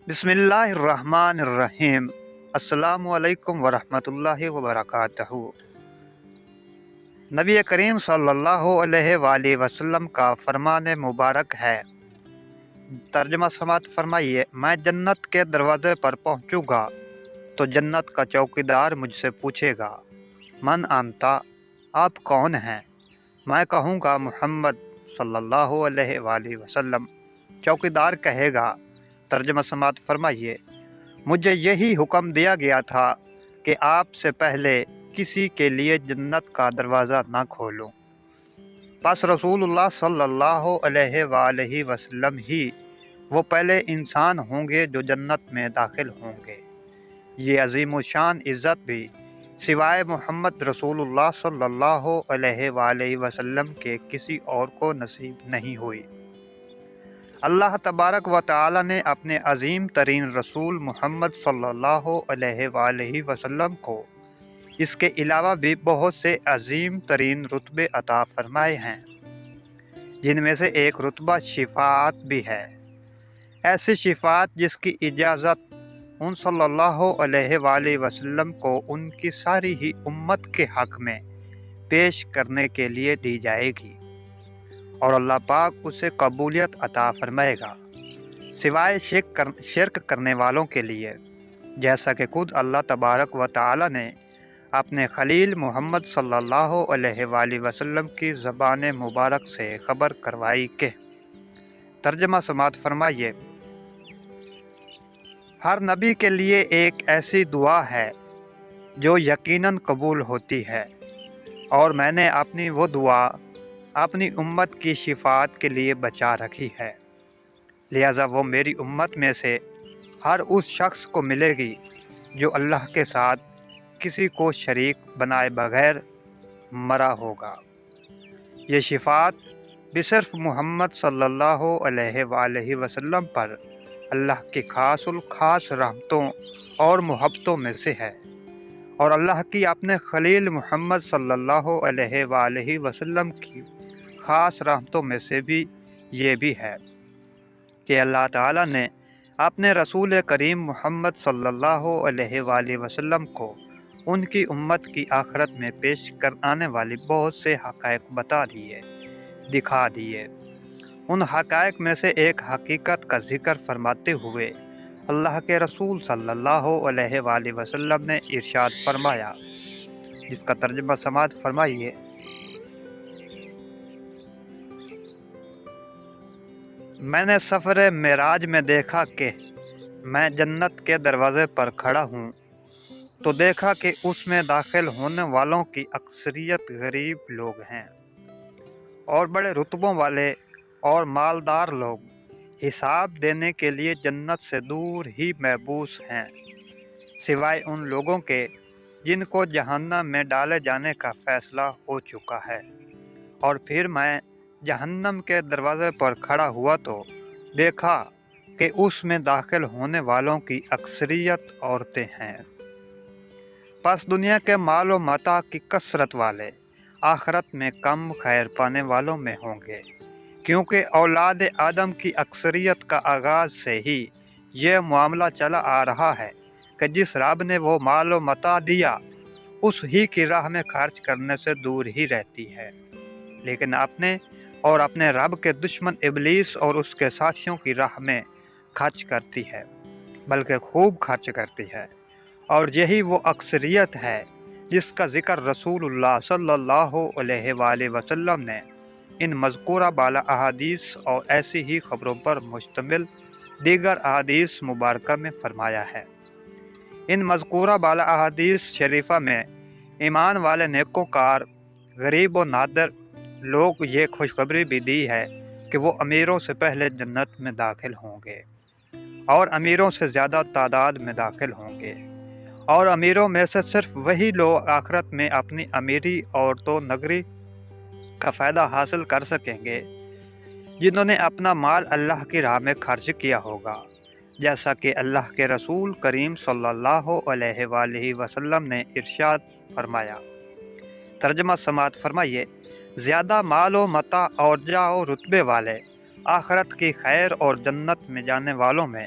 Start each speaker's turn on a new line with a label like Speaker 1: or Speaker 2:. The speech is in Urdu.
Speaker 1: بسم اللہ الرحمن الرحیم۔ السلام علیکم ورحمۃ اللہ وبرکاتہ۔ نبی کریم صلی اللہ علیہ وآلہ وسلم کا فرمان مبارک ہے۔ ترجمہ سماعت فرمائیے۔ میں جنت کے دروازے پر پہنچوں گا تو جنت کا چوکیدار مجھ سے پوچھے گا، من انتا، آپ کون ہیں؟ میں کہوں گا، محمد صلی اللہ علیہ وآلہ وسلم۔ چوکیدار کہے گا، ترجمہ سماعت فرمائیے، مجھے یہی حکم دیا گیا تھا کہ آپ سے پہلے کسی کے لیے جنت کا دروازہ نہ کھولوں۔ پس رسول اللہ صلی اللہ علیہ وآلہ وسلم ہی وہ پہلے انسان ہوں گے جو جنت میں داخل ہوں گے۔ یہ عظیم و شان عزت بھی سوائے محمد رسول اللہ صلی اللہ علیہ وآلہ وسلم کے کسی اور کو نصیب نہیں ہوئی۔ اللہ تبارک و تعالی نے اپنے عظیم ترین رسول محمد صلی اللہ علیہ وآلہ وسلم کو اس کے علاوہ بھی بہت سے عظیم ترین رتبے عطا فرمائے ہیں، جن میں سے ایک رتبہ شفاعت بھی ہے۔ ایسی شفاعت جس کی اجازت ان صلی اللہ علیہ وآلہ وسلم کو ان کی ساری ہی امت کے حق میں پیش کرنے کے لیے دی جائے گی، اور اللہ پاک اسے قبولیت عطا فرمائے گا، سوائے شرک کرنے والوں کے لیے، جیسا کہ خود اللہ تبارک و تعالی نے اپنے خلیل محمد صلی اللہ علیہ وآلہ وسلم کی زبان مبارک سے خبر کروائی کہ، ترجمہ سماعت فرمائیے، ہر نبی کے لیے ایک ایسی دعا ہے جو یقیناً قبول ہوتی ہے، اور میں نے اپنی وہ دعا اپنی امت کی شفاعت کے لیے بچا رکھی ہے، لہذا وہ میری امت میں سے ہر اس شخص کو ملے گی جو اللہ کے ساتھ کسی کو شریک بنائے بغیر مرا ہوگا۔ یہ شفاعت بھی صرف محمد صلی اللہ علیہ وآلہ وسلم پر اللہ کی خاص الخاص رحمتوں اور محبتوں میں سے ہے، اور اللہ کی اپنے خلیل محمد صلی اللہ علیہ وآلہ وسلم کی خاص رحمتوں میں سے بھی یہ بھی ہے کہ اللہ تعالیٰ نے اپنے رسول کریم محمد صلی اللہ علیہ وآلہ وسلم کو ان کی امت کی آخرت میں پیش آنے والی بہت سے حقائق بتا دیے، دکھا دیے۔ ان حقائق میں سے ایک حقیقت کا ذکر فرماتے ہوئے اللہ کے رسول صلی اللہ علیہ وآلہ وسلم نے ارشاد فرمایا، جس کا ترجمہ سماعت فرمائیے۔ میں نے سفر معراج میں دیکھا کہ میں جنت کے دروازے پر کھڑا ہوں تو دیکھا کہ اس میں داخل ہونے والوں کی اکثریت غریب لوگ ہیں، اور بڑے رتبوں والے اور مالدار لوگ حساب دینے کے لیے جنت سے دور ہی محبوس ہیں، سوائے ان لوگوں کے جن کو جہنم میں ڈالے جانے کا فیصلہ ہو چکا ہے۔ اور پھر میں جہنم کے دروازے پر کھڑا ہوا تو دیکھا کہ اس میں داخل ہونے والوں کی اکثریت عورتیں ہیں۔ پس دنیا کے مال و متاع کی کثرت والے آخرت میں کم خیر پانے والوں میں ہوں گے، کیونکہ اولاد آدم کی اکثریت کا آغاز سے ہی یہ معاملہ چلا آ رہا ہے کہ جس رب نے وہ مال و متاع دیا اس ہی کی راہ میں خرچ کرنے سے دور ہی رہتی ہے، لیکن اپنے رب کے دشمن ابلیس اور اس کے ساتھیوں کی راہ میں خرچ کرتی ہے، بلکہ خوب خرچ کرتی ہے، اور یہی وہ اکثریت ہے جس کا ذکر رسول اللہ صلی اللہ علیہ وآلہ وسلم نے ان مذکورہ بالا احادیث اور ایسی ہی خبروں پر مشتمل دیگر احادیث مبارکہ میں فرمایا ہے۔ ان مذکورہ بالا احادیث شریفہ میں ایمان والے نیکوکار غریب و نادر لوگ یہ خوشخبری بھی دی ہے کہ وہ امیروں سے پہلے جنت میں داخل ہوں گے، اور امیروں سے زیادہ تعداد میں داخل ہوں گے، اور امیروں میں سے صرف وہی لوگ آخرت میں اپنی امیری اور تو نگری کا فائدہ حاصل کر سکیں گے جنہوں نے اپنا مال اللہ کی راہ میں خرچ کیا ہوگا، جیسا کہ اللہ کے رسول کریم صلی اللہ علیہ وآلہ وسلم نے ارشاد فرمایا۔ ترجمہ سماعت فرمائیے۔ زیادہ مال و متاع اور جاہ و رتبے والے آخرت کی خیر اور جنت میں جانے والوں میں